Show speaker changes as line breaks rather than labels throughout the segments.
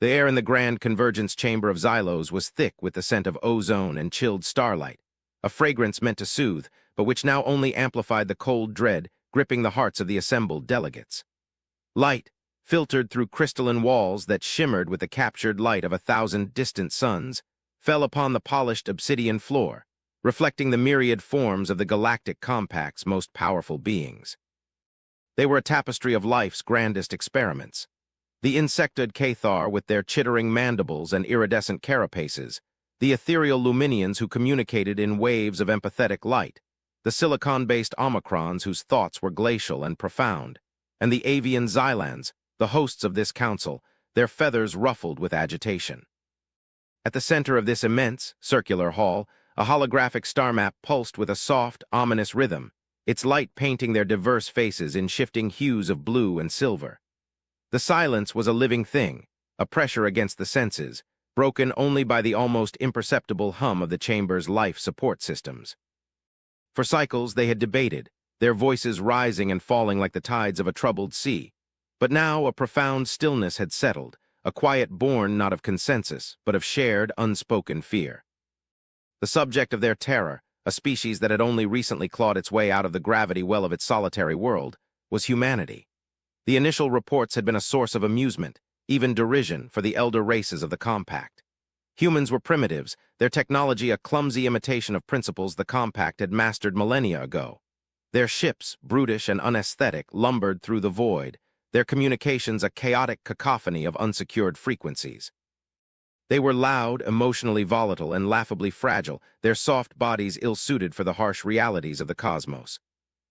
The air in the grand convergence chamber of Xylos was thick with the scent of ozone and chilled starlight, a fragrance meant to soothe, but which now only amplified the cold dread gripping the hearts of the assembled delegates. Light, filtered through crystalline walls that shimmered with the captured light of 1,000 distant suns, fell upon the polished obsidian floor, reflecting the myriad forms of the galactic compact's most powerful beings. They were a tapestry of life's grandest experiments. The insectoid Cathar with their chittering mandibles and iridescent carapaces, the ethereal Luminians who communicated in waves of empathetic light, the silicon-based Omicrons whose thoughts were glacial and profound, and the avian Xylans, the hosts of this council, their feathers ruffled with agitation. At the center of this immense, circular hall, a holographic star map pulsed with a soft, ominous rhythm, its light painting their diverse faces in shifting hues of blue and silver. The silence was a living thing, a pressure against the senses, broken only by the almost imperceptible hum of the chamber's life support systems. For cycles they had debated, their voices rising and falling like the tides of a troubled sea. But now a profound stillness had settled, a quiet born not of consensus, but of shared, unspoken fear. The subject of their terror, a species that had only recently clawed its way out of the gravity well of its solitary world, was humanity. The initial reports had been a source of amusement, even derision, for the elder races of the Compact. Humans were primitives, their technology a clumsy imitation of principles the Compact had mastered millennia ago. Their ships, brutish and unaesthetic, lumbered through the void, their communications a chaotic cacophony of unsecured frequencies. They were loud, emotionally volatile, and laughably fragile, their soft bodies ill-suited for the harsh realities of the cosmos.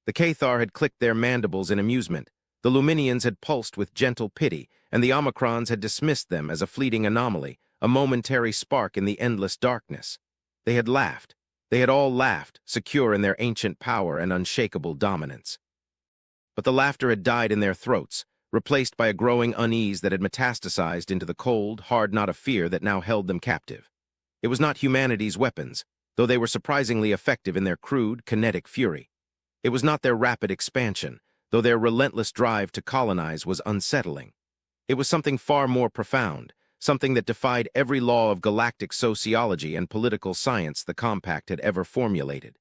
The Cathar had clicked their mandibles in amusement, the Luminians had pulsed with gentle pity, and the Omicrons had dismissed them as a fleeting anomaly, a momentary spark in the endless darkness. They had laughed. They had all laughed, secure in their ancient power and unshakable dominance. But the laughter had died in their throats, replaced by a growing unease that had metastasized into the cold, hard knot of fear that now held them captive. It was not humanity's weapons, though they were surprisingly effective in their crude, kinetic fury. It was not their rapid expansion, though their relentless drive to colonize was unsettling. It was something far more profound, something that defied every law of galactic sociology and political science the Compact had ever formulated.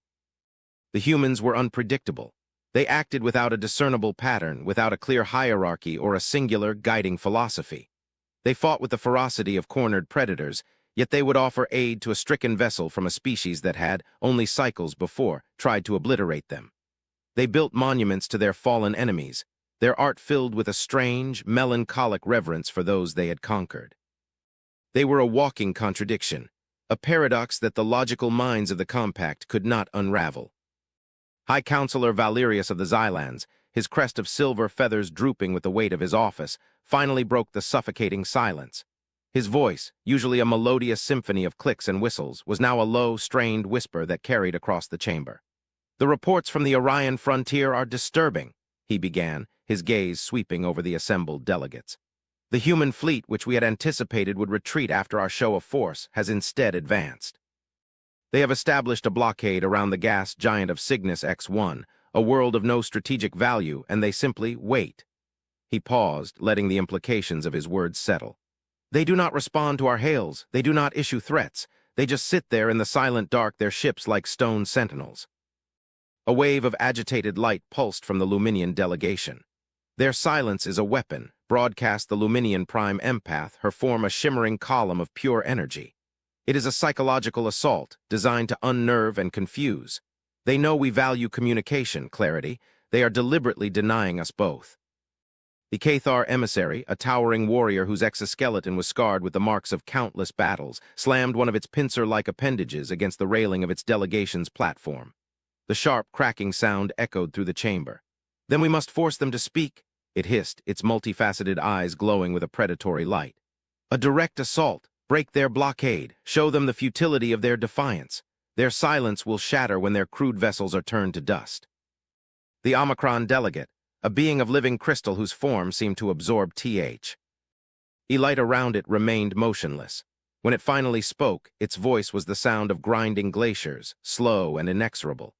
The humans were unpredictable. They acted without a discernible pattern, without a clear hierarchy or a singular guiding philosophy. They fought with the ferocity of cornered predators, yet they would offer aid to a stricken vessel from a species that had, only cycles before, tried to obliterate them. They built monuments to their fallen enemies, their art filled with a strange, melancholic reverence for those they had conquered. They were a walking contradiction, a paradox that the logical minds of the Compact could not unravel. High Counselor Valerius of the Xylans, his crest of silver feathers drooping with the weight of his office, finally broke the suffocating silence. His voice, usually a melodious symphony of clicks and whistles, was now a low, strained whisper that carried across the chamber. "The reports from the Orion frontier are disturbing," he began, his gaze sweeping over the assembled delegates. "The human fleet, which we had anticipated would retreat after our show of force, has instead advanced. They have established a blockade around the gas giant of Cygnus X1, a world of no strategic value, and they simply wait." He paused, letting the implications of his words settle. "They do not respond to our hails, they do not issue threats, they just sit there in the silent dark, their ships like stone sentinels." A wave of agitated light pulsed from the Luminian delegation. "Their silence is a weapon," broadcast the Luminian prime empath, her form a shimmering column of pure energy. "It is a psychological assault, designed to unnerve and confuse. They know we value communication, clarity. They are deliberately denying us both." The Cathar emissary, a towering warrior whose exoskeleton was scarred with the marks of countless battles, slammed one of its pincer-like appendages against the railing of its delegation's platform. The sharp, cracking sound echoed through the chamber. "Then we must force them to speak," it hissed, its multifaceted eyes glowing with a predatory light. "A direct assault. Break their blockade. Show them the futility of their defiance. Their silence will shatter when their crude vessels are turned to dust." The Omicron delegate, a being of living crystal whose form seemed to absorb light around it remained motionless. When it finally spoke, its voice was the sound of grinding glaciers, slow and inexorable.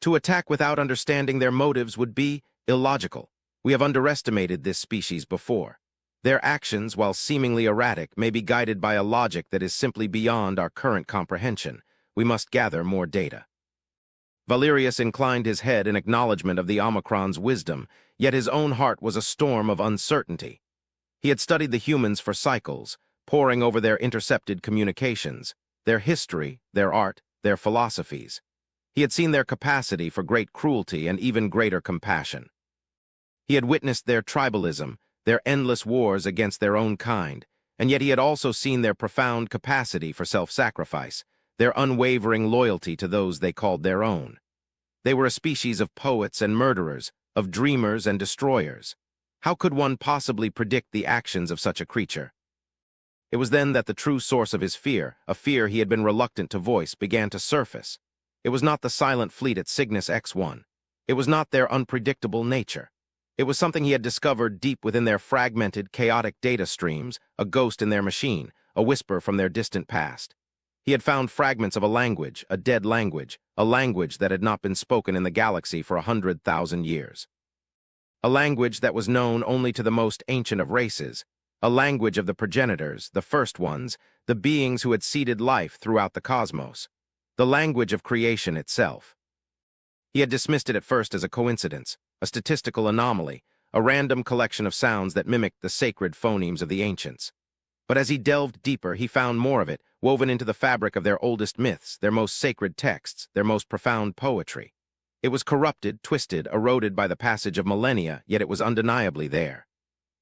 "To attack without understanding their motives would be illogical. We have underestimated this species before. Their actions, while seemingly erratic, may be guided by a logic that is simply beyond our current comprehension. We must gather more data. Valerius inclined his head in acknowledgement of the Omicron's wisdom, yet his own heart was a storm of uncertainty. He had studied the humans for cycles, poring over their intercepted communications, their history, their art, their philosophies. He had seen their capacity for great cruelty and even greater compassion. He had witnessed their tribalism, their endless wars against their own kind, and yet he had also seen their profound capacity for self-sacrifice, their unwavering loyalty to those they called their own. They were a species of poets and murderers, of dreamers and destroyers. How could one possibly predict the actions of such a creature? It was then that the true source of his fear, a fear he had been reluctant to voice, began to surface. It was not the silent fleet at Cygnus X1. It was not their unpredictable nature. It was something he had discovered deep within their fragmented, chaotic data streams, a ghost in their machine, a whisper from their distant past. He had found fragments of a language, a dead language, a language that had not been spoken in the galaxy for 100,000 years. A language that was known only to the most ancient of races, a language of the progenitors, the first ones, the beings who had seeded life throughout the cosmos, the language of creation itself. He had dismissed it at first as a coincidence, a statistical anomaly, a random collection of sounds that mimicked the sacred phonemes of the ancients. But as he delved deeper, he found more of it, woven into the fabric of their oldest myths, their most sacred texts, their most profound poetry. It was corrupted, twisted, eroded by the passage of millennia, yet it was undeniably there.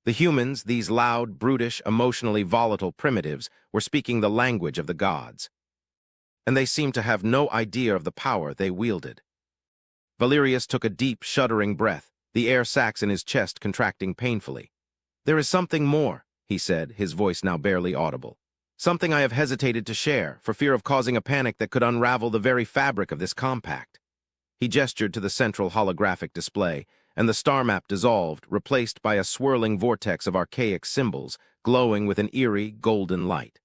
The humans, these loud, brutish, emotionally volatile primitives, were speaking the language of the gods. And they seemed to have no idea of the power they wielded. Valerius took a deep, shuddering breath, the air sacs in his chest contracting painfully. "There is something more," he said, his voice now barely audible. "Something I have hesitated to share, for fear of causing a panic that could unravel the very fabric of this compact." He gestured to the central holographic display, and the star map dissolved, replaced by a swirling vortex of archaic symbols, glowing with an eerie, golden light.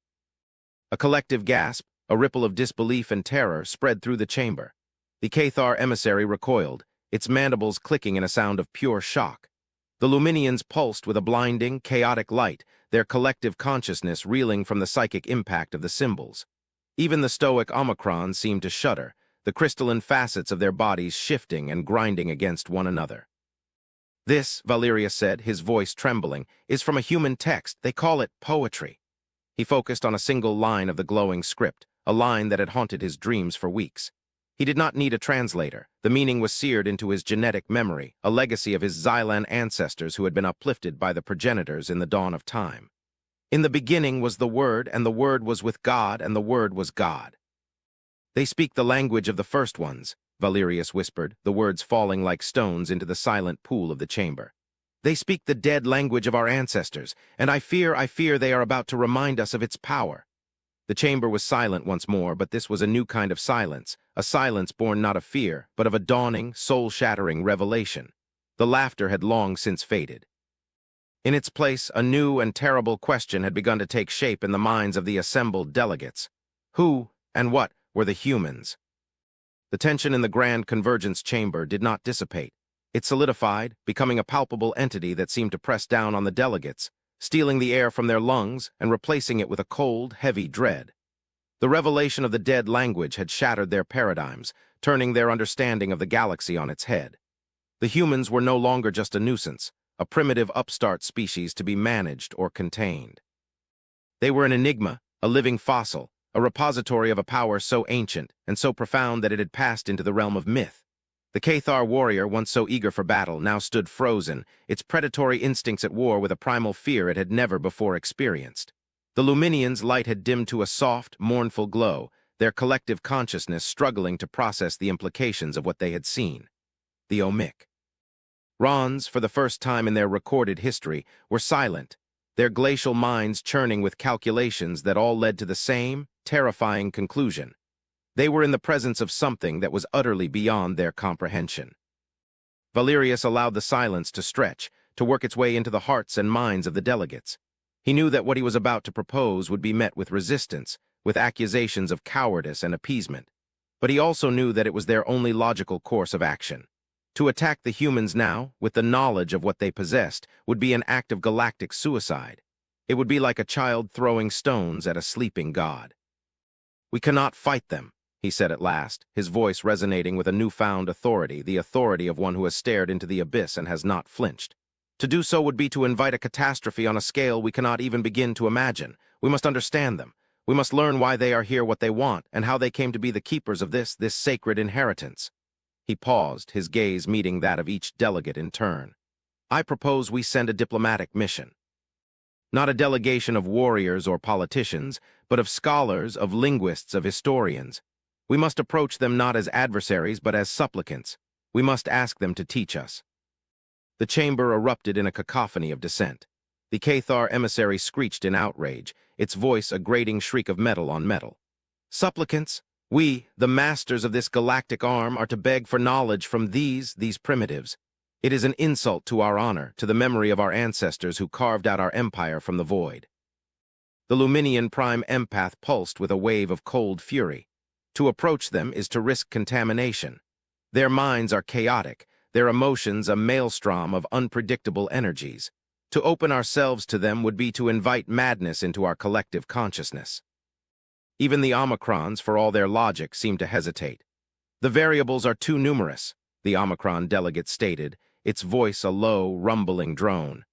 A collective gasp, a ripple of disbelief and terror spread through the chamber. The Cathar emissary recoiled, its mandibles clicking in a sound of pure shock. The Luminians pulsed with a blinding, chaotic light, their collective consciousness reeling from the psychic impact of the symbols. Even the stoic Omicron seemed to shudder, the crystalline facets of their bodies shifting and grinding against one another. "This," Valerius said, his voice trembling, "is from a human text. They call it poetry." He focused on a single line of the glowing script, a line that had haunted his dreams for weeks. He did not need a translator. The meaning was seared into his genetic memory, a legacy of his Xylan ancestors who had been uplifted by the progenitors in the dawn of time. "In the beginning was the Word, and the Word was with God, and the Word was God." "They speak the language of the first ones," Valerius whispered, the words falling like stones into the silent pool of the chamber. "They speak the dead language of our ancestors, and I fear they are about to remind us of its power." The chamber was silent once more, but this was a new kind of silence, a silence born not of fear, but of a dawning, soul-shattering revelation. The laughter had long since faded. In its place, a new and terrible question had begun to take shape in the minds of the assembled delegates. Who and what were the humans? The tension in the grand convergence chamber did not dissipate. It solidified, becoming a palpable entity that seemed to press down on the delegates, stealing the air from their lungs and replacing it with a cold, heavy dread. The revelation of the dead language had shattered their paradigms, turning their understanding of the galaxy on its head. The humans were no longer just a nuisance, a primitive upstart species to be managed or contained. They were an enigma, a living fossil, a repository of a power so ancient and so profound that it had passed into the realm of myth. The Cathar warrior, once so eager for battle, now stood frozen, its predatory instincts at war with a primal fear it had never before experienced. The Luminians' light had dimmed to a soft, mournful glow, their collective consciousness struggling to process the implications of what they had seen. The Omic. Rons, for the first time in their recorded history, were silent, their glacial minds churning with calculations that all led to the same, terrifying conclusion. They were in the presence of something that was utterly beyond their comprehension. Valerius allowed the silence to stretch, to work its way into the hearts and minds of the delegates. He knew that what he was about to propose would be met with resistance, with accusations of cowardice and appeasement. But he also knew that it was their only logical course of action. To attack the humans now, with the knowledge of what they possessed, would be an act of galactic suicide. It would be like a child throwing stones at a sleeping god. "We cannot fight them," he said at last, his voice resonating with a newfound authority, the authority of one who has stared into the abyss and has not flinched. "To do so would be to invite a catastrophe on a scale we cannot even begin to imagine. We must understand them. We must learn why they are here, what they want, and how they came to be the keepers of this sacred inheritance." He paused, his gaze meeting that of each delegate in turn. "I propose we send a diplomatic mission. Not a delegation of warriors or politicians, but of scholars, of linguists, of historians. We must approach them not as adversaries, but as supplicants. We must ask them to teach us." The chamber erupted in a cacophony of dissent. The Cathar emissary screeched in outrage, its voice a grating shriek of metal on metal. "Supplicants? We, the masters of this galactic arm, are to beg for knowledge from these primitives. It is an insult to our honor, to the memory of our ancestors who carved out our empire from the void." The Luminian prime empath pulsed with a wave of cold fury. To approach them is to risk contamination. Their minds are chaotic, their emotions a maelstrom of unpredictable energies. To open ourselves to them would be to invite madness into our collective consciousness. Even the Omicrons, for all their logic, seem to hesitate. "The variables are too numerous," the Omicron delegate stated, its voice a low, rumbling drone.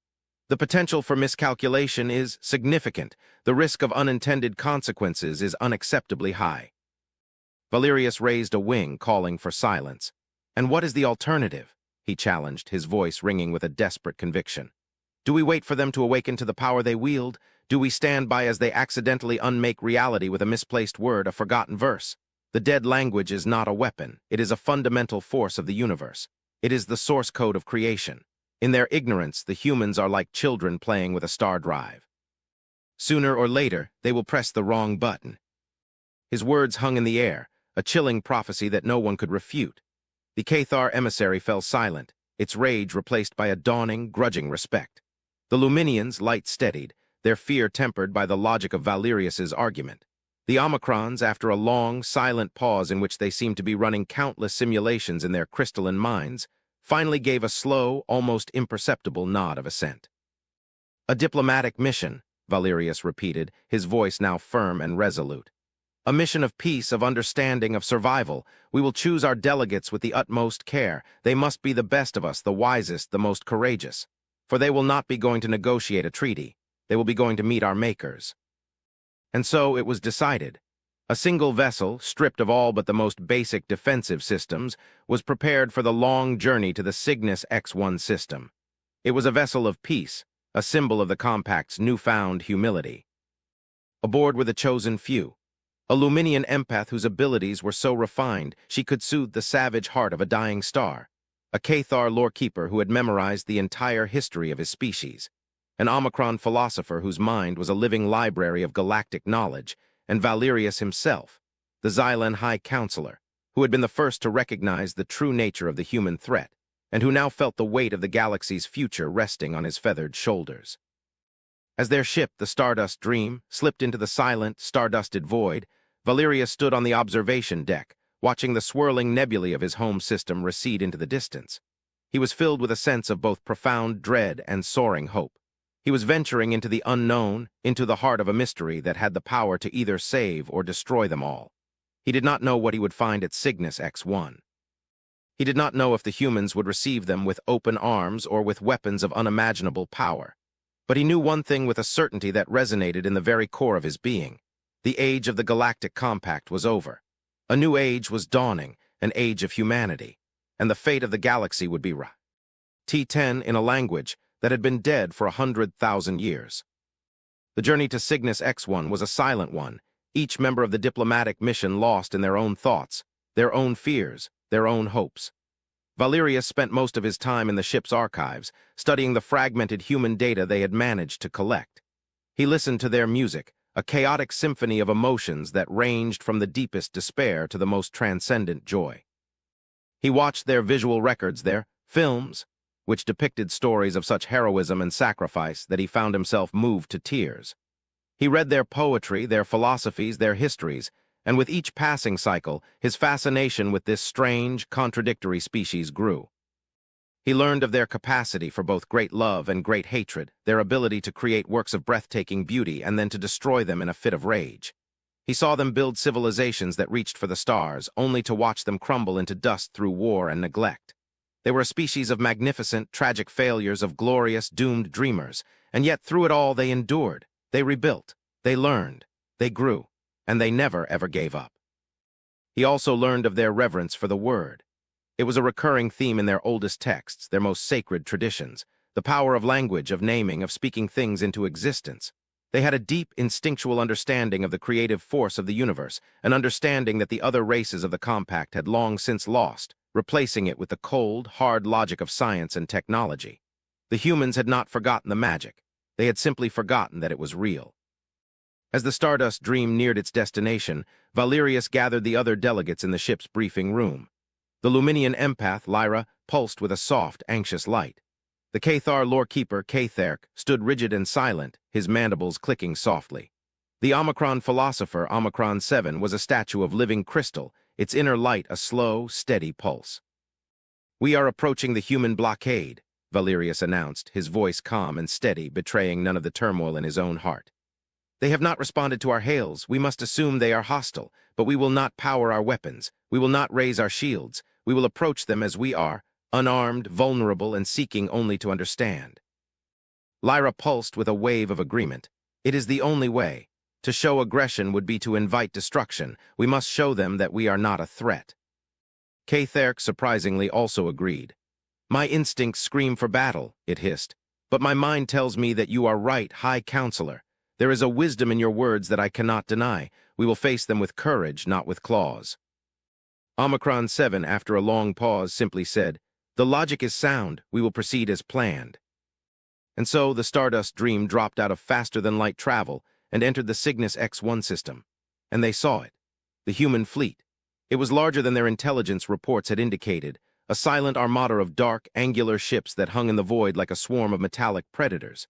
"The potential for miscalculation is significant. The risk of unintended consequences is unacceptably high." Valerius raised a wing, calling for silence. "And what is the alternative?" he challenged, his voice ringing with a desperate conviction. "Do we wait for them to awaken to the power they wield? Do we stand by as they accidentally unmake reality with a misplaced word, a forgotten verse? The dead language is not a weapon. It is a fundamental force of the universe. It is the source code of creation. In their ignorance, the humans are like children playing with a star drive. Sooner or later, they will press the wrong button." His words hung in the air, a chilling prophecy that no one could refute. The Cathar emissary fell silent, its rage replaced by a dawning, grudging respect. The Luminians light-steadied, their fear tempered by the logic of Valerius's argument. The Omicrons, after a long, silent pause in which they seemed to be running countless simulations in their crystalline minds, finally gave a slow, almost imperceptible nod of assent. "A diplomatic mission," Valerius repeated, his voice now firm and resolute. "A mission of peace, of understanding, of survival. We will choose our delegates with the utmost care. They must be the best of us, the wisest, the most courageous. For they will not be going to negotiate a treaty. They will be going to meet our makers." And so it was decided. A single vessel, stripped of all but the most basic defensive systems, was prepared for the long journey to the Cygnus X1 system. It was a vessel of peace, a symbol of the compact's newfound humility. Aboard were the chosen few. A Luminian empath whose abilities were so refined she could soothe the savage heart of a dying star. A Cathar lorekeeper who had memorized the entire history of his species. An Omicron philosopher whose mind was a living library of galactic knowledge, and Valerius himself, the Xylan High Counselor, who had been the first to recognize the true nature of the human threat, and who now felt the weight of the galaxy's future resting on his feathered shoulders. As their ship, the Stardust Dream, slipped into the silent, stardusted void, Valerius stood on the observation deck, watching the swirling nebulae of his home system recede into the distance. He was filled with a sense of both profound dread and soaring hope. He was venturing into the unknown, into the heart of a mystery that had the power to either save or destroy them all. He did not know what he would find at Cygnus X1. He did not know if the humans would receive them with open arms or with weapons of unimaginable power. But he knew one thing with a certainty that resonated in the very core of his being. The age of the Galactic Compact was over. A new age was dawning, an age of humanity, and the fate of the galaxy would be T10 in a language that had been dead for 100,000 years. The journey to Cygnus X1 was a silent one, each member of the diplomatic mission lost in their own thoughts, their own fears, their own hopes. Valerius spent most of his time in the ship's archives, studying the fragmented human data they had managed to collect. He listened to their music, a chaotic symphony of emotions that ranged from the deepest despair to the most transcendent joy. He watched their visual records, their films, which depicted stories of such heroism and sacrifice that he found himself moved to tears. He read their poetry, their philosophies, their histories, and with each passing cycle, his fascination with this strange, contradictory species grew. He learned of their capacity for both great love and great hatred, their ability to create works of breathtaking beauty and then to destroy them in a fit of rage. He saw them build civilizations that reached for the stars, only to watch them crumble into dust through war and neglect. They were a species of magnificent, tragic failures, of glorious, doomed dreamers, and yet through it all they endured, they rebuilt, they learned, they grew, and they never ever gave up. He also learned of their reverence for the word. It was a recurring theme in their oldest texts, their most sacred traditions, the power of language, of naming, of speaking things into existence. They had a deep, instinctual understanding of the creative force of the universe, an understanding that the other races of the compact had long since lost, replacing it with the cold, hard logic of science and technology. The humans had not forgotten the magic. They had simply forgotten that it was real. As the Stardust Dream neared its destination, Valerius gathered the other delegates in the ship's briefing room. The Luminian empath, Lyra, pulsed with a soft, anxious light. The Cathar lorekeeper, Catherk, stood rigid and silent, his mandibles clicking softly. The Omicron philosopher, Omicron 7, was a statue of living crystal, its inner light a slow, steady pulse. "We are approaching the human blockade," Valerius announced, his voice calm and steady, betraying none of the turmoil in his own heart. "They have not responded to our hails. We must assume they are hostile, but we will not power our weapons. We will not raise our shields. We will approach them as we are, unarmed, vulnerable, and seeking only to understand." Lyra pulsed with a wave of agreement. "It is the only way. To show aggression would be to invite destruction. We must show them that we are not a threat." Catherk surprisingly also agreed. "My instincts scream for battle," it hissed, "but my mind tells me that you are right, High Counselor. There is a wisdom in your words that I cannot deny. We will face them with courage, not with claws." Omicron 7, after a long pause, simply said, "The logic is sound. We will proceed as planned." And so the Stardust Dream dropped out of faster-than-light travel and entered the Cygnus X1 system. And they saw it. The human fleet. It was larger than their intelligence reports had indicated, a silent armada of dark, angular ships that hung in the void like a swarm of metallic predators.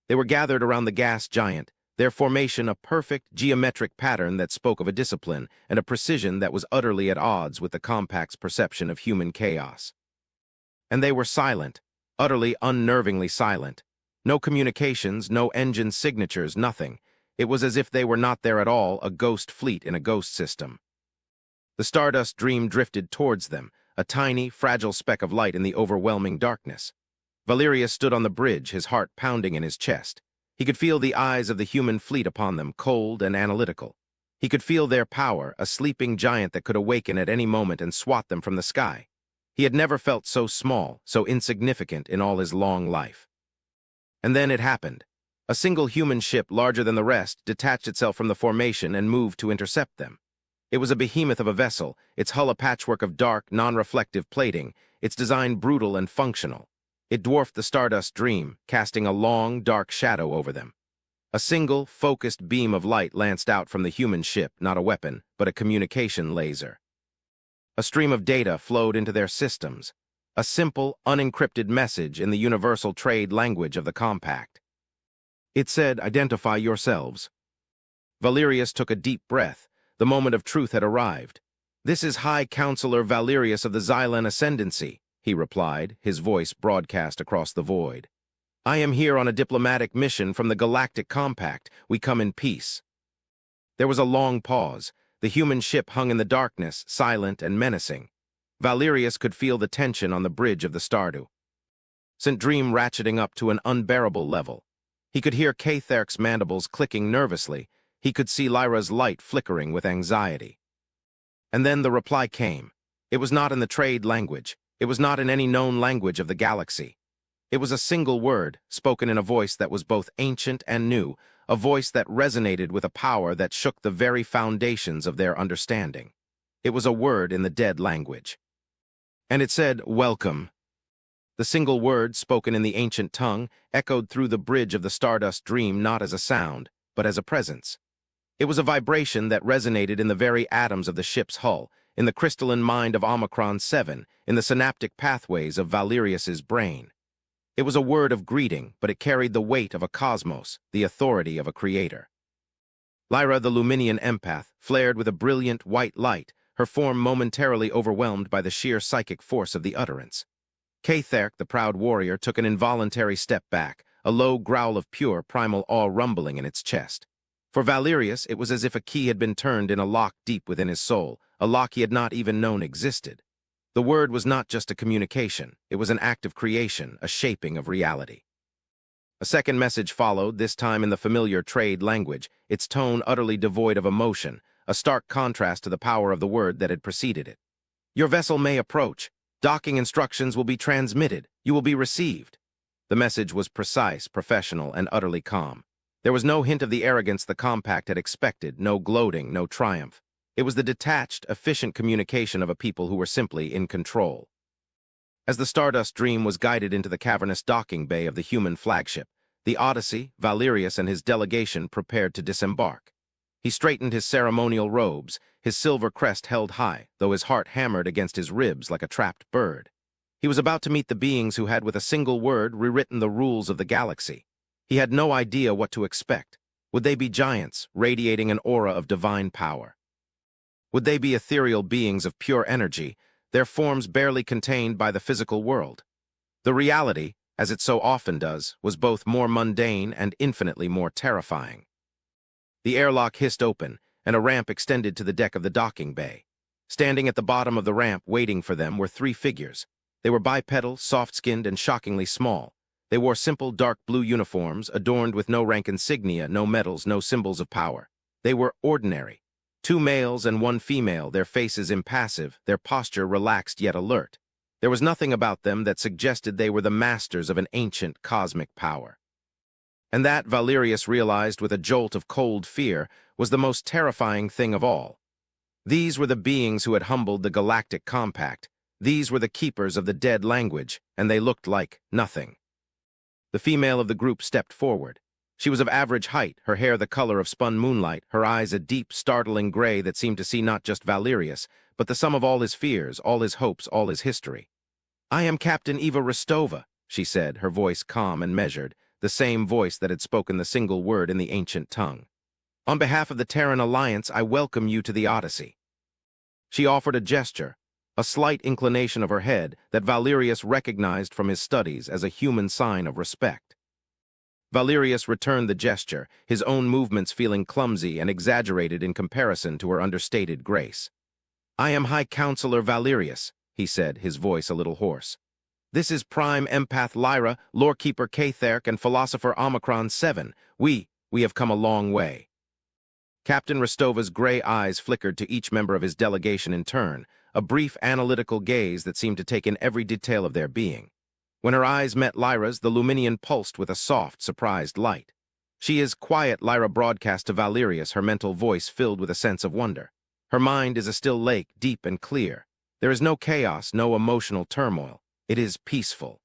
They were gathered around the gas giant, their formation a perfect, geometric pattern that spoke of a discipline and a precision that was utterly at odds with the compact's perception of human chaos. And they were silent, utterly unnervingly silent. No communications, no engine signatures, nothing. It was as if they were not there at all, a ghost fleet in a ghost system. The Stardust Dream drifted towards them, a tiny, fragile speck of light in the overwhelming darkness. Valerius stood on the bridge, his heart pounding in his chest. He could feel the eyes of the human fleet upon them, cold and analytical. He could feel their power, a sleeping giant that could awaken at any moment and swat them from the sky. He had never felt so small, so insignificant in all his long life. And then it happened. A single human ship, larger than the rest, detached itself from the formation and moved to intercept them. It was a behemoth of a vessel, its hull a patchwork of dark, non-reflective plating, its design brutal and functional. It dwarfed the Stardust Dream, casting a long, dark shadow over them. A single, focused beam of light lanced out from the human ship, not a weapon, but a communication laser. A stream of data flowed into their systems, a simple, unencrypted message in the universal trade language of the compact. It said, "Identify yourselves." Valerius took a deep breath. The moment of truth had arrived. "This is High Counselor Valerius of the Xylan Ascendancy," he replied, his voice broadcast across the void. "I am here on a diplomatic mission from the Galactic Compact. We come in peace." There was a long pause. The human ship hung in the darkness, silent and menacing. Valerius could feel the tension on the bridge of the Stardew. Sent Dream ratcheting up to an unbearable level. He could hear Catherk's mandibles clicking nervously. He could see Lyra's light flickering with anxiety. And then the reply came. It was not in the trade language. It was not in any known language of the galaxy. It was a single word, spoken in a voice that was both ancient and new, a voice that resonated with a power that shook the very foundations of their understanding. It was a word in the dead language. And it said, "Welcome." The single word, spoken in the ancient tongue, echoed through the bridge of the Stardust Dream not as a sound, but as a presence. It was a vibration that resonated in the very atoms of the ship's hull, in the crystalline mind of Omicron 7, in the synaptic pathways of Valerius's brain. It was a word of greeting, but it carried the weight of a cosmos, the authority of a creator. Lyra, the Luminian empath, flared with a brilliant white light, her form momentarily overwhelmed by the sheer psychic force of the utterance. Catharc, the proud warrior, took an involuntary step back, a low growl of pure, primal awe rumbling in its chest. For Valerius, it was as if a key had been turned in a lock deep within his soul, a lock he had not even known existed. The word was not just a communication, it was an act of creation, a shaping of reality. A second message followed, this time in the familiar trade language, its tone utterly devoid of emotion, a stark contrast to the power of the word that had preceded it. Your vessel may approach. Docking instructions will be transmitted. You will be received. The message was precise, professional, and utterly calm. There was no hint of the arrogance the compact had expected, no gloating, no triumph. It was the detached, efficient communication of a people who were simply in control. As the Stardust Dream was guided into the cavernous docking bay of the human flagship, the Odyssey, Valerius and his delegation prepared to disembark. He straightened his ceremonial robes, his silver crest held high, though his heart hammered against his ribs like a trapped bird. He was about to meet the beings who had with a single word rewritten the rules of the galaxy. He had no idea what to expect. Would they be giants, radiating an aura of divine power? Would they be ethereal beings of pure energy, their forms barely contained by the physical world? The reality, as it so often does, was both more mundane and infinitely more terrifying. The airlock hissed open, and a ramp extended to the deck of the docking bay. Standing at the bottom of the ramp waiting for them were three figures. They were bipedal, soft-skinned, and shockingly small. They wore simple dark blue uniforms, adorned with no rank insignia, no medals, no symbols of power. They were ordinary. Two males and one female, their faces impassive, their posture relaxed yet alert. There was nothing about them that suggested they were the masters of an ancient cosmic power. And that, Valerius realized with a jolt of cold fear, was the most terrifying thing of all. These were the beings who had humbled the Galactic Compact. These were the keepers of the dead language, and they looked like nothing. The female of the group stepped forward. She was of average height, her hair the color of spun moonlight, her eyes a deep, startling gray that seemed to see not just Valerius, but the sum of all his fears, all his hopes, all his history. "I am Captain Eva Rostova," she said, her voice calm and measured, the same voice that had spoken the single word in the ancient tongue. "On behalf of the Terran Alliance, I welcome you to the Odyssey." She offered a gesture, a slight inclination of her head that Valerius recognized from his studies as a human sign of respect. Valerius returned the gesture, his own movements feeling clumsy and exaggerated in comparison to her understated grace. "I am High Counselor Valerius," he said, his voice a little hoarse. "This is Prime Empath Lyra, Lorekeeper Catharc, and Philosopher Omicron 7. We have come a long way." Captain Rostova's gray eyes flickered to each member of his delegation in turn, a brief analytical gaze that seemed to take in every detail of their being. When her eyes met Lyra's, the Luminian pulsed with a soft, surprised light. "She is quiet," Lyra broadcast to Valerius, her mental voice filled with a sense of wonder. "Her mind is a still lake, deep and clear. There is no chaos, no emotional turmoil. It is peaceful."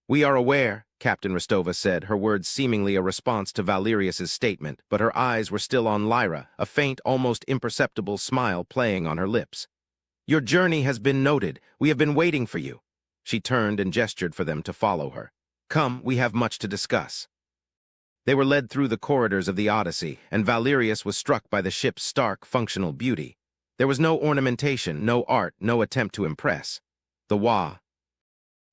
"We are aware," Captain Rostova said, her words seemingly a response to Valerius's statement, but her eyes were still on Lyra, a faint, almost imperceptible smile playing on her lips. "Your journey has been noted. We have been waiting for you." She turned and gestured for them to follow her. "Come, we have much to discuss." They were led through the corridors of the Odyssey, and Valerius was struck by the ship's stark, functional beauty. There was no ornamentation, no art, no attempt to impress. The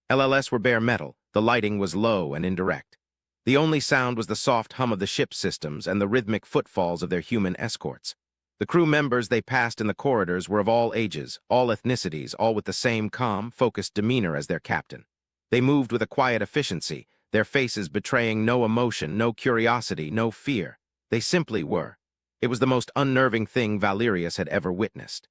LLS were bare metal, the lighting was low and indirect. The only sound was the soft hum of the ship's systems and the rhythmic footfalls of their human escorts. The crew members they passed in the corridors were of all ages, all ethnicities, all with the same calm, focused demeanor as their captain. They moved with a quiet efficiency, their faces betraying no emotion, no curiosity, no fear. They simply were. It was the most unnerving thing Valerius had ever witnessed.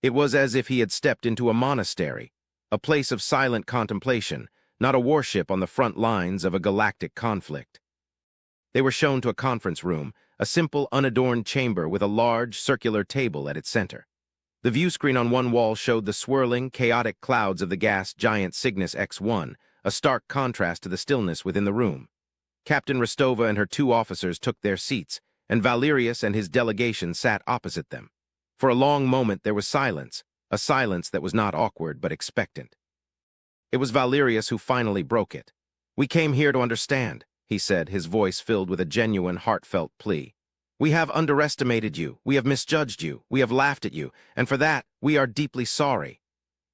It was as if he had stepped into a monastery, a place of silent contemplation, not a warship on the front lines of a galactic conflict. They were shown to a conference room, a simple, unadorned chamber with a large, circular table at its center. The view screen on one wall showed the swirling, chaotic clouds of the gas giant Cygnus X-1, a stark contrast to the stillness within the room. Captain Rostova and her two officers took their seats, and Valerius and his delegation sat opposite them. For a long moment there was silence, a silence that was not awkward but expectant. It was Valerius who finally broke it. "We came here to understand," he said, his voice filled with a genuine, heartfelt plea. "We have underestimated you, we have misjudged you, we have laughed at you, and for that, we are deeply sorry."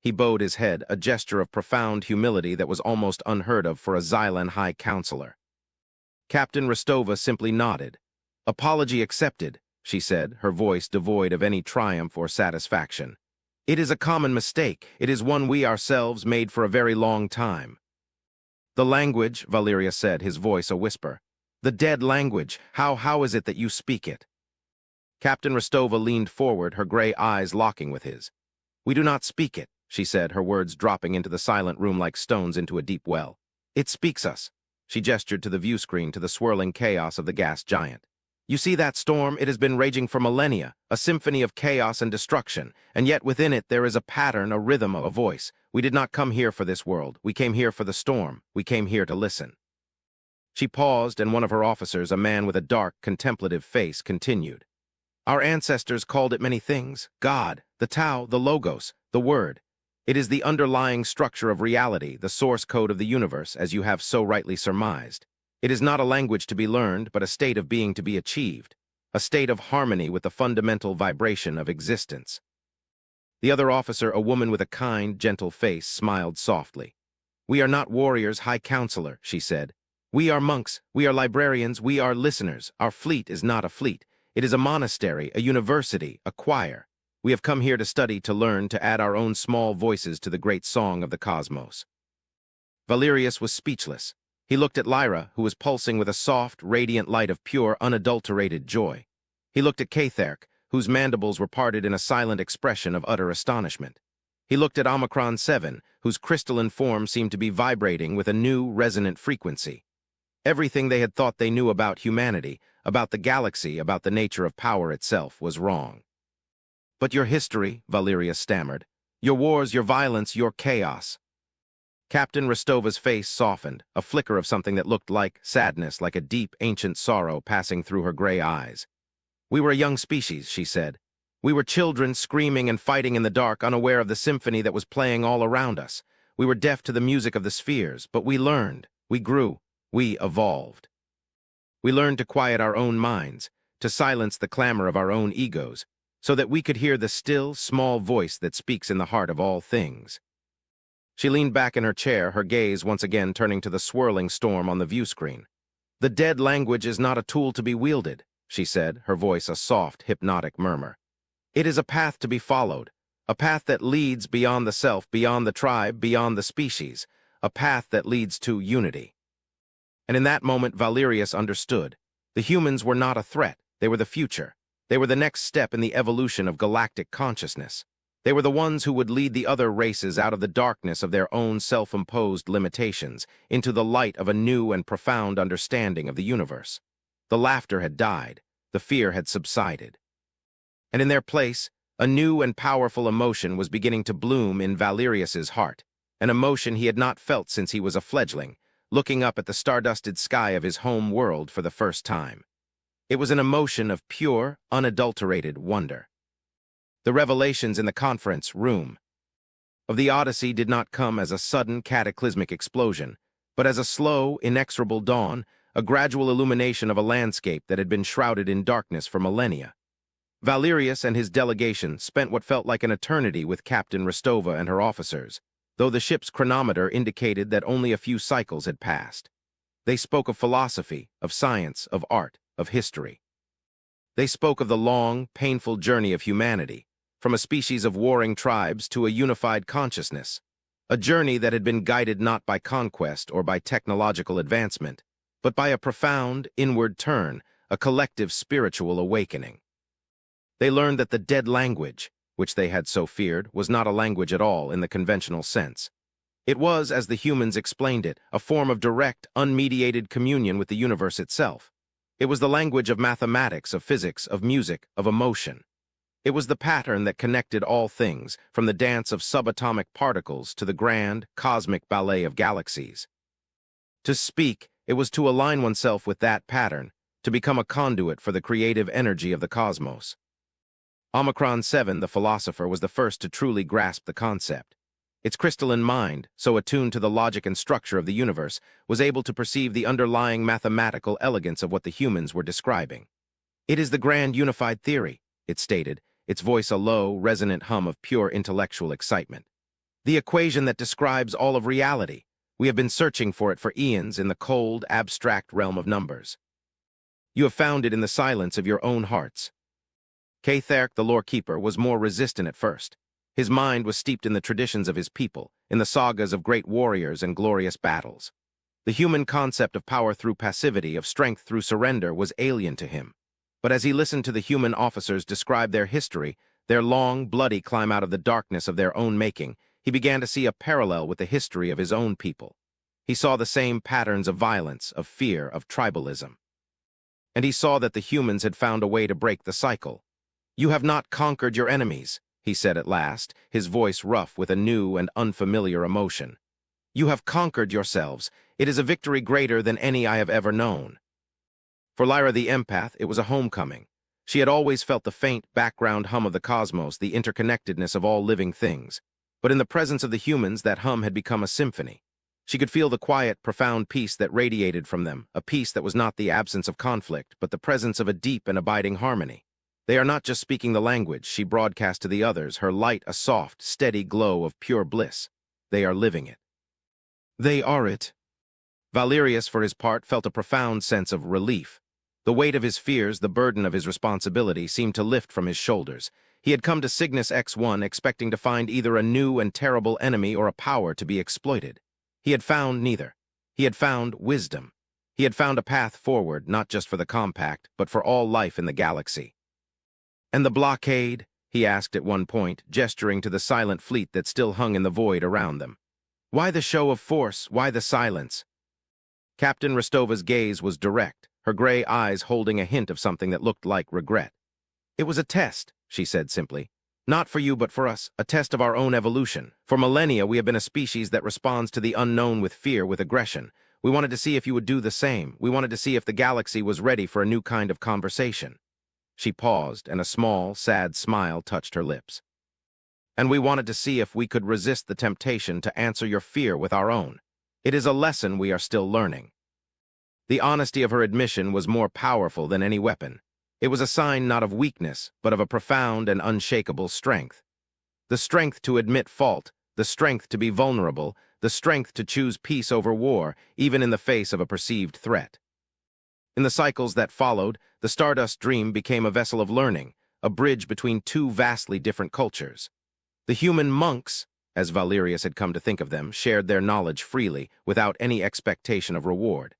He bowed his head, a gesture of profound humility that was almost unheard of for a Xylan High Counselor. Captain Rostova simply nodded. "Apology accepted," she said, her voice devoid of any triumph or satisfaction. "It is a common mistake. It is one we ourselves made for a very long time." "The language," Valeria said, his voice a whisper. "The dead language. How is it that you speak it?" Captain Rostova leaned forward, her gray eyes locking with his. "We do not speak it," she said, her words dropping into the silent room like stones into a deep well. "It speaks us." She gestured to the view screen, to the swirling chaos of the gas giant. "You see that storm? It has been raging for millennia, a symphony of chaos and destruction, and yet within it there is a pattern, a rhythm, a voice. We did not come here for this world. We came here for the storm. We came here to listen." She paused, and one of her officers, a man with a dark, contemplative face, continued. "Our ancestors called it many things: God, the Tao, the Logos, the Word. It is the underlying structure of reality, the source code of the universe, as you have so rightly surmised. It is not a language to be learned, but a state of being to be achieved, a state of harmony with the fundamental vibration of existence." The other officer, a woman with a kind, gentle face, smiled softly. "We are not warriors, High Counselor," she said. "We are monks, we are librarians, we are listeners. Our fleet is not a fleet. It is a monastery, a university, a choir. We have come here to study, to learn, to add our own small voices to the great song of the cosmos." Valerius was speechless. He looked at Lyra, who was pulsing with a soft, radiant light of pure, unadulterated joy. He looked at Cathark, whose mandibles were parted in a silent expression of utter astonishment. He looked at Omicron 7, whose crystalline form seemed to be vibrating with a new, resonant frequency. Everything they had thought they knew about humanity, about the galaxy, about the nature of power itself, was wrong. "But your history," Valeria stammered. "Your wars, your violence, your chaos." Captain Rostova's face softened, a flicker of something that looked like sadness, like a deep, ancient sorrow passing through her gray eyes. "We were a young species," she said. "We were children screaming and fighting in the dark, unaware of the symphony that was playing all around us. We were deaf to the music of the spheres, but we learned, we grew, we evolved. We learned to quiet our own minds, to silence the clamor of our own egos, so that we could hear the still, small voice that speaks in the heart of all things." She leaned back in her chair, her gaze once again turning to the swirling storm on the view screen. "The dead language is not a tool to be wielded," she said, her voice a soft, hypnotic murmur. "It is a path to be followed, a path that leads beyond the self, beyond the tribe, beyond the species, a path that leads to unity." And in that moment, Valerius understood. The humans were not a threat, they were the future. They were the next step in the evolution of galactic consciousness. They were the ones who would lead the other races out of the darkness of their own self-imposed limitations into the light of a new and profound understanding of the universe. The laughter had died, the fear had subsided. And in their place, a new and powerful emotion was beginning to bloom in Valerius's heart, an emotion he had not felt since he was a fledgling, looking up at the stardusted sky of his home world for the first time. It was an emotion of pure, unadulterated wonder. The revelations in the conference room of the Odyssey did not come as a sudden, cataclysmic explosion, but as a slow, inexorable dawn, a gradual illumination of a landscape that had been shrouded in darkness for millennia. Valerius and his delegation spent what felt like an eternity with Captain Rostova and her officers, though the ship's chronometer indicated that only a few cycles had passed. They spoke of philosophy, of science, of art, of history. They spoke of the long, painful journey of humanity, from a species of warring tribes to a unified consciousness, a journey that had been guided not by conquest or by technological advancement, but by a profound, inward turn, a collective spiritual awakening. They learned that the dead language, which they had so feared, was not a language at all in the conventional sense. It was, as the humans explained it, a form of direct, unmediated communion with the universe itself. It was the language of mathematics, of physics, of music, of emotion. It was the pattern that connected all things, from the dance of subatomic particles to the grand, cosmic ballet of galaxies. To speak, it was to align oneself with that pattern, to become a conduit for the creative energy of the cosmos. Omicron 7, the philosopher, was the first to truly grasp the concept. Its crystalline mind, so attuned to the logic and structure of the universe, was able to perceive the underlying mathematical elegance of what the humans were describing. "It is the grand unified theory," it stated, its voice a low, resonant hum of pure intellectual excitement. The equation that describes all of reality. We have been searching for it for eons in the cold, abstract realm of numbers. You have found it in the silence of your own hearts. Catharc, the lore-keeper, was more resistant at first. His mind was steeped in the traditions of his people, in the sagas of great warriors and glorious battles. The human concept of power through passivity, of strength through surrender, was alien to him. But as he listened to the human officers describe their history, their long, bloody climb out of the darkness of their own making, he began to see a parallel with the history of his own people. He saw the same patterns of violence, of fear, of tribalism. And he saw that the humans had found a way to break the cycle. "You have not conquered your enemies," he said at last, his voice rough with a new and unfamiliar emotion. "You have conquered yourselves. It is a victory greater than any I have ever known." For Lyra the empath, it was a homecoming. She had always felt the faint background hum of the cosmos, the interconnectedness of all living things. But in the presence of the humans, that hum had become a symphony. She could feel the quiet, profound peace that radiated from them, a peace that was not the absence of conflict, but the presence of a deep and abiding harmony. They are not just speaking the language she broadcast to the others, her light a soft, steady glow of pure bliss. They are living it. They are it. Valerius, for his part, felt a profound sense of relief. The weight of his fears, the burden of his responsibility, seemed to lift from his shoulders. He had come to Cygnus X1 expecting to find either a new and terrible enemy or a power to be exploited. He had found neither. He had found wisdom. He had found a path forward, not just for the compact, but for all life in the galaxy. "And the blockade?" he asked at one point, gesturing to the silent fleet that still hung in the void around them. "Why the show of force? Why the silence?" Captain Rostova's gaze was direct, her gray eyes holding a hint of something that looked like regret. "It was a test," she said simply. "Not for you, but for us, a test of our own evolution. For millennia, we have been a species that responds to the unknown with fear, with aggression. We wanted to see if you would do the same. We wanted to see if the galaxy was ready for a new kind of conversation." She paused, and a small, sad smile touched her lips. "And we wanted to see if we could resist the temptation to answer your fear with our own. It is a lesson we are still learning." The honesty of her admission was more powerful than any weapon. It was a sign not of weakness, but of a profound and unshakable strength. The strength to admit fault, the strength to be vulnerable, the strength to choose peace over war, even in the face of a perceived threat. In the cycles that followed, the Stardust Dream became a vessel of learning, a bridge between two vastly different cultures. The human monks, as Valerius had come to think of them, shared their knowledge freely, without any expectation of reward.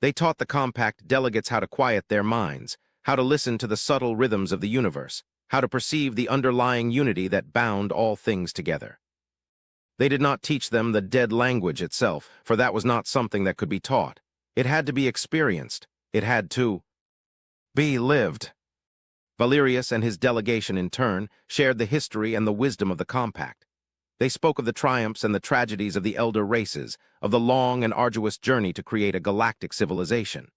They taught the compact delegates how to quiet their minds, how to listen to the subtle rhythms of the universe, how to perceive the underlying unity that bound all things together. They did not teach them the dead language itself, for that was not something that could be taught. It had to be experienced. It had to be lived. Valerius and his delegation, in turn, shared the history and the wisdom of the compact. They spoke of the triumphs and the tragedies of the elder races, of the long and arduous journey to create a galactic civilization.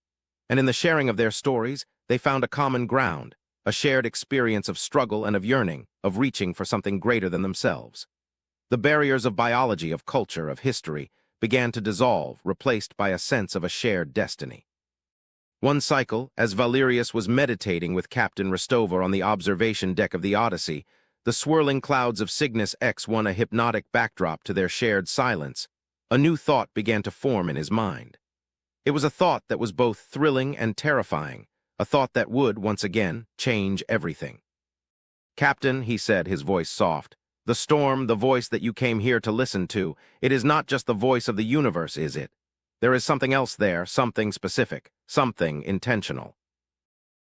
And in the sharing of their stories, they found a common ground, a shared experience of struggle and of yearning, of reaching for something greater than themselves. The barriers of biology, of culture, of history, began to dissolve, replaced by a sense of a shared destiny. One cycle, as Valerius was meditating with Captain Rostova on the observation deck of the Odyssey, the swirling clouds of Cygnus X1 a hypnotic backdrop to their shared silence, a new thought began to form in his mind. It was a thought that was both thrilling and terrifying, a thought that would, once again, change everything. "Captain," he said, his voice soft, "the storm, the voice that you came here to listen to, it is not just the voice of the universe, is it? There is something else there, something specific, something intentional."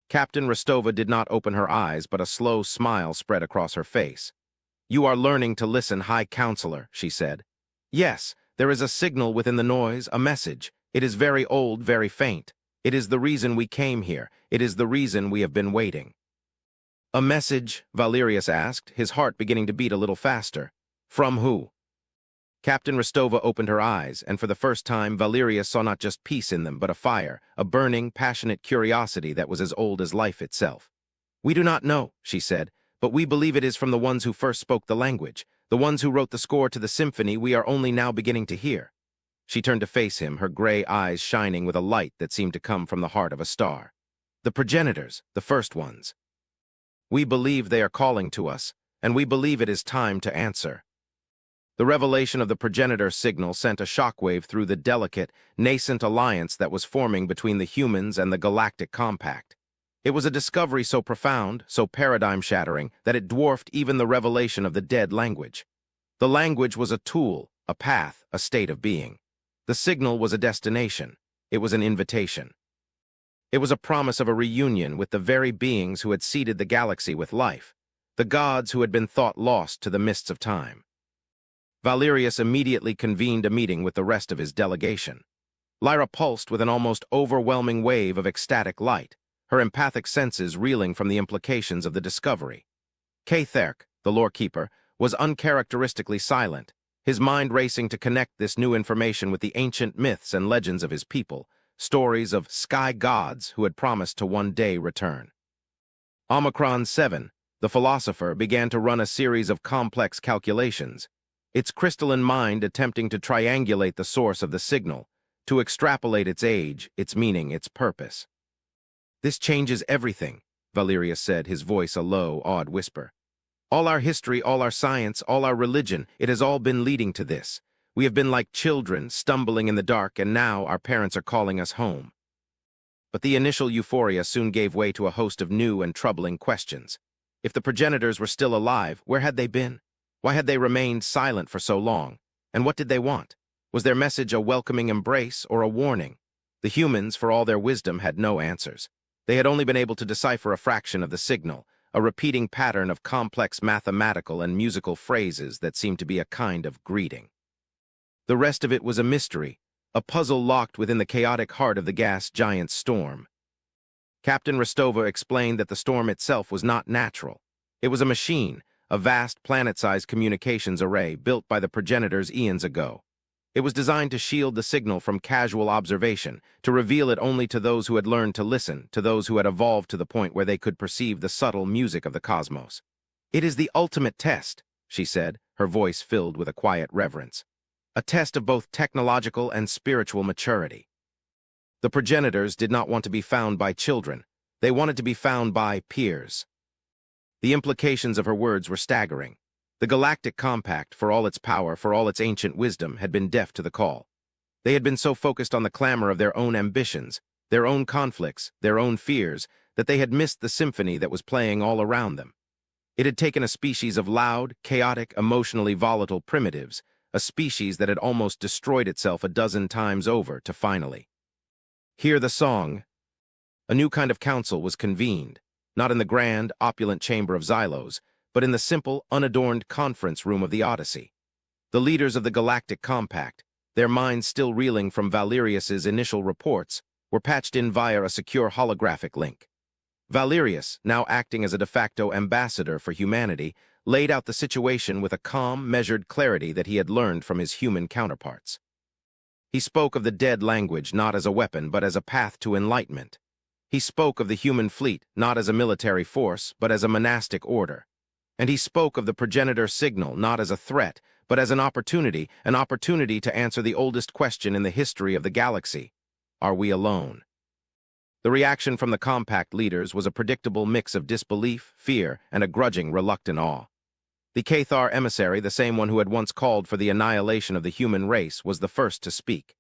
Captain Rostova did not open her eyes, but a slow smile spread across her face. "You are learning to listen, High Counselor," she said. "Yes, there is a signal within the noise, a message. It is very old, very faint. It is the reason we came here. It is the reason we have been waiting." "A message?" Valerius asked, his heart beginning to beat a little faster. "From who?" Captain Rostova opened her eyes, and for the first time Valerius saw not just peace in them, but a fire, a burning, passionate curiosity that was as old as life itself. "We do not know," she said, "but we believe it is from the ones who first spoke the language, the ones who wrote the score to the symphony we are only now beginning to hear." She turned to face him, her gray eyes shining with a light that seemed to come from the heart of a star. "The progenitors, the first ones. We believe they are calling to us, and we believe it is time to answer." The revelation of the progenitor signal sent a shockwave through the delicate, nascent alliance that was forming between the humans and the Galactic Compact. It was a discovery so profound, so paradigm-shattering, that it dwarfed even the revelation of the dead language. The language was a tool, a path, a state of being. The signal was a destination. It was an invitation. It was a promise of a reunion with the very beings who had seeded the galaxy with life, the gods who had been thought lost to the mists of time. Valerius immediately convened a meeting with the rest of his delegation. Lyra pulsed with an almost overwhelming wave of ecstatic light, her empathic senses reeling from the implications of the discovery. Therk, the lore-keeper, was uncharacteristically silent, his mind racing to connect this new information with the ancient myths and legends of his people, stories of sky gods who had promised to one day return. Omicron 7, the philosopher, began to run a series of complex calculations, its crystalline mind attempting to triangulate the source of the signal, to extrapolate its age, its meaning, its purpose. "This changes everything," Valerius said, his voice a low, awed whisper. "All our history, all our science, all our religion, it has all been leading to this. We have been like children, stumbling in the dark, and now our parents are calling us home." But the initial euphoria soon gave way to a host of new and troubling questions. If the progenitors were still alive, where had they been? Why had they remained silent for so long? And what did they want? Was their message a welcoming embrace or a warning? The humans, for all their wisdom, had no answers. They had only been able to decipher a fraction of the signal, a repeating pattern of complex mathematical and musical phrases that seemed to be a kind of greeting. The rest of it was a mystery, a puzzle locked within the chaotic heart of the gas giant's storm. Captain Rostova explained that the storm itself was not natural. It was a machine, a vast planet-sized communications array built by the progenitors eons ago. It was designed to shield the signal from casual observation, to reveal it only to those who had learned to listen, to those who had evolved to the point where they could perceive the subtle music of the cosmos. "It is the ultimate test," she said, her voice filled with a quiet reverence. "A test of both technological and spiritual maturity." The progenitors did not want to be found by children. They wanted to be found by peers. The implications of her words were staggering. The Galactic Compact, for all its power, for all its ancient wisdom, had been deaf to the call. They had been so focused on the clamor of their own ambitions, their own conflicts, their own fears, that they had missed the symphony that was playing all around them. It had taken a species of loud, chaotic, emotionally volatile primitives, a species that had almost destroyed itself a dozen times over to finally hear the song. A new kind of council was convened, not in the grand, opulent chamber of Xylos, but in the simple, unadorned conference room of the Odyssey. The leaders of the Galactic Compact, their minds still reeling from Valerius's initial reports, were patched in via a secure holographic link. Valerius, now acting as a de facto ambassador for humanity, laid out the situation with a calm, measured clarity that he had learned from his human counterparts. He spoke of the dead language not as a weapon, but as a path to enlightenment. He spoke of the human fleet not as a military force, but as a monastic order. And he spoke of the progenitor signal not as a threat, but as an opportunity to answer the oldest question in the history of the galaxy: are we alone? The reaction from the Compact leaders was a predictable mix of disbelief, fear, and a grudging, reluctant awe. The Cathar emissary, the same one who had once called for the annihilation of the human race, was the first to speak.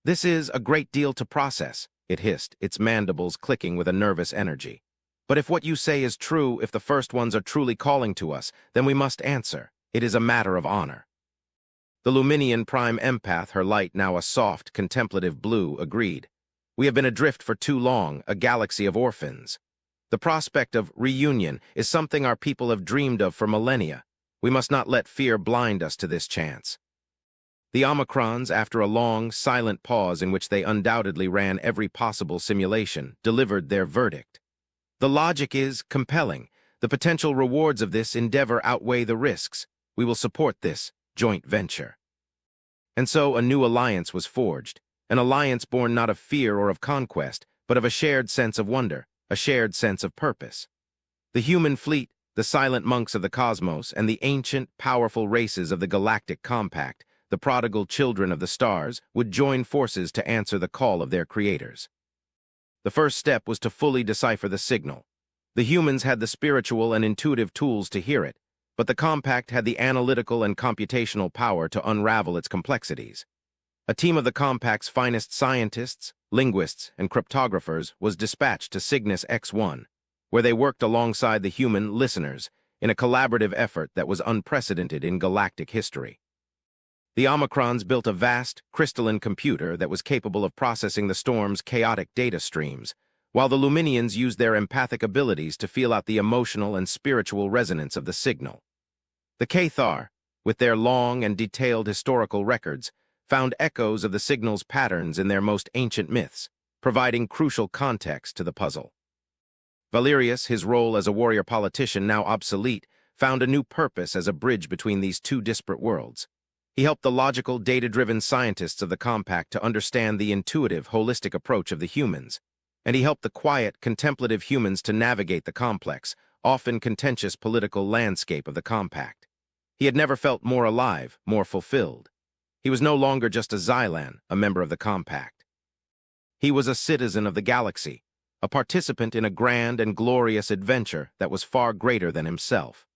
"This is a great deal to process," it hissed, its mandibles clicking with a nervous energy. "But if what you say is true, if the first ones are truly calling to us, then we must answer. It is a matter of honor." The Luminian prime empath, her light now a soft, contemplative blue, agreed. "We have been adrift for too long, a galaxy of orphans. The prospect of reunion is something our people have dreamed of for millennia. We must not let fear blind us to this chance." The Omicrons, after a long, silent pause in which they undoubtedly ran every possible simulation, delivered their verdict. "The logic is compelling. The potential rewards of this endeavor outweigh the risks. We will support this joint venture." And so a new alliance was forged, an alliance born not of fear or of conquest, but of a shared sense of wonder, a shared sense of purpose. The human fleet, the silent monks of the cosmos, and the ancient, powerful races of the Galactic Compact, the prodigal children of the stars, would join forces to answer the call of their creators. The first step was to fully decipher the signal. The humans had the spiritual and intuitive tools to hear it. but the compact had the analytical and computational power to unravel its complexities. A team of the compact's finest scientists, linguists, and cryptographers was dispatched to Cygnus X1, where they worked alongside the human listeners in a collaborative effort that was unprecedented in galactic history. The Omicrons built a vast, crystalline computer that was capable of processing the storm's chaotic data streams, while the Luminians used their empathic abilities to feel out the emotional and spiritual resonance of the signal. The Cathar, with their long and detailed historical records, found echoes of the signal's patterns in their most ancient myths, providing crucial context to the puzzle. Valerius, his role as a warrior politician now obsolete, found a new purpose as a bridge between these two disparate worlds. He helped the logical, data-driven scientists of the Compact to understand the intuitive, holistic approach of the humans, and he helped the quiet, contemplative humans to navigate the complex, often contentious political landscape of the Compact. He had never felt more alive, more fulfilled. He was no longer just a Xylan, a member of the Compact. He was a citizen of the galaxy, a participant in a grand and glorious adventure that was far greater than himself.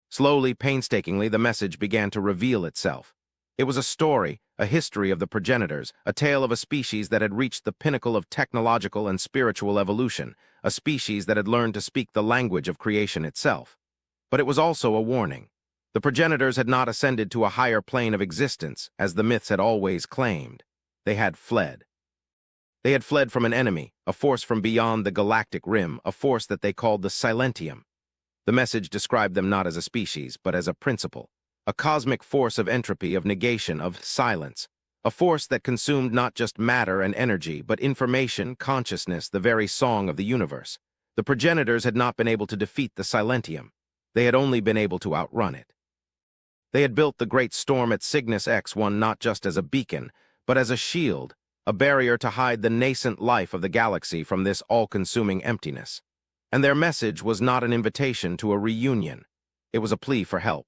Slowly, painstakingly, the message began to reveal itself. It was a story, a history of the progenitors, a tale of a species that had reached the pinnacle of technological and spiritual evolution, a species that had learned to speak the language of creation itself. But it was also a warning. The progenitors had not ascended to a higher plane of existence, as the myths had always claimed. They had fled. They had fled from an enemy, a force from beyond the galactic rim, a force that they called the Silentium. The message described them not as a species, but as a principle, a cosmic force of entropy, of negation, of silence, a force that consumed not just matter and energy, but information, consciousness, the very song of the universe. The progenitors had not been able to defeat the Silentium. They had only been able to outrun it. They had built the great storm at Cygnus X1 not just as a beacon, but as a shield, a barrier to hide the nascent life of the galaxy from this all-consuming emptiness. And their message was not an invitation to a reunion. It was a plea for help.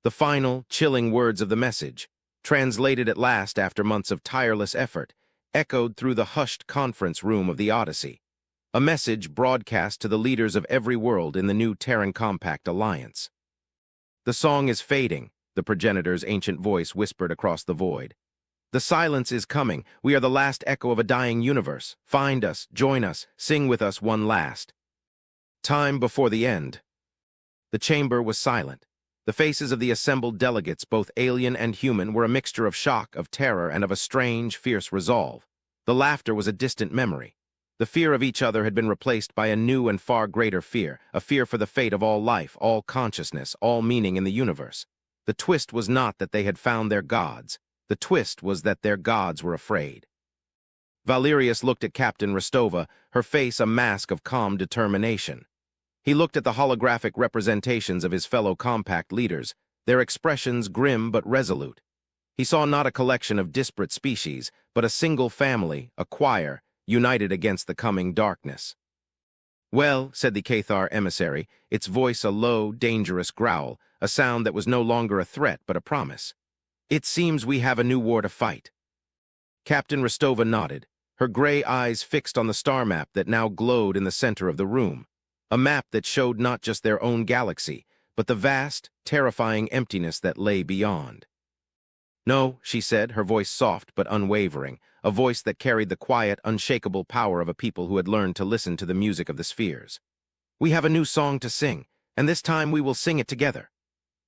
The final, chilling words of the message, translated at last after months of tireless effort, echoed through the hushed conference room of the Odyssey, a message broadcast to the leaders of every world in the new Terran Compact Alliance. "The song is fading," the progenitor's ancient voice whispered across the void. "The silence is coming. We are the last echo of a dying universe. Find us, join us, sing with us one last." Time before the end. The chamber was silent. The faces of the assembled delegates, both alien and human, were a mixture of shock, of terror, and of a strange, fierce resolve. The laughter was a distant memory. The fear of each other had been replaced by a new and far greater fear, a fear for the fate of all life, all consciousness, all meaning in the universe. The twist was not that they had found their gods. The twist was that their gods were afraid. Valerius looked at Captain Rostova, her face a mask of calm determination. He looked at the holographic representations of his fellow compact leaders, their expressions grim but resolute. He saw not a collection of disparate species, but a single family, a choir, united against the coming darkness. "Well," said the Cathar emissary, its voice a low, dangerous growl, a sound that was no longer a threat but a promise. "It seems we have a new war to fight." Captain Rostova nodded, her gray eyes fixed on the star map that now glowed in the center of the room, a map that showed not just their own galaxy, but the vast, terrifying emptiness that lay beyond. "No," she said, her voice soft but unwavering, a voice that carried the quiet, unshakable power of a people who had learned to listen to the music of the spheres. "We have a new song to sing, and this time we will sing it together."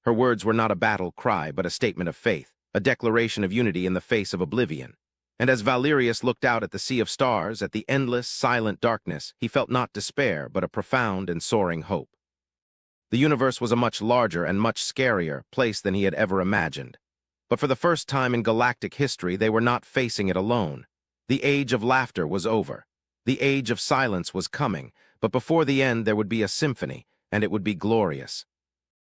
Her words were not a battle cry, but a statement of faith, a declaration of unity in the face of oblivion. And as Valerius looked out at the sea of stars, at the endless, silent darkness, he felt not despair, but a profound and soaring hope. The universe was a much larger and much scarier place than he had ever imagined. But for the first time in galactic history, they were not facing it alone. The age of laughter was over. The age of silence was coming, but before the end there would be a symphony, and it would be glorious.